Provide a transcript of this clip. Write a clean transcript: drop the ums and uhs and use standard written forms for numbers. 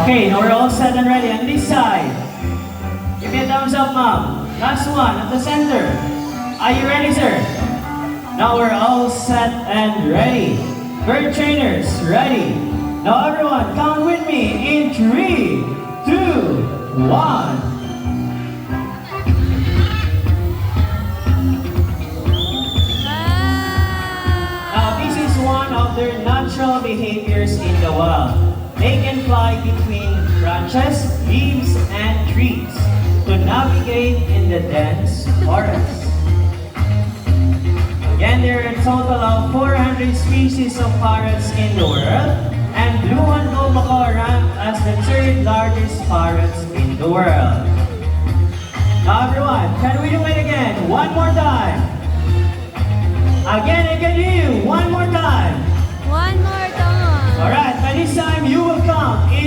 Okay, now we're all set and ready. On this side, give me a thumbs up, mom. Last one at the center. Are you ready, sir? Now we're all set and ready. Bird trainers, ready. Now everyone, count with me in 3, 2, 1. One of their natural behaviors in the wild. They can fly between branches, leaves, and trees to navigate in the dense forest. Again, there are a total of 400 species of parrots in the world, and blue and gold macaw rank as the third largest parrots in the world. Now everyone, can we do it again? One more time. Again, I can hear you. One more time. One more time. Alright, by this time you will count in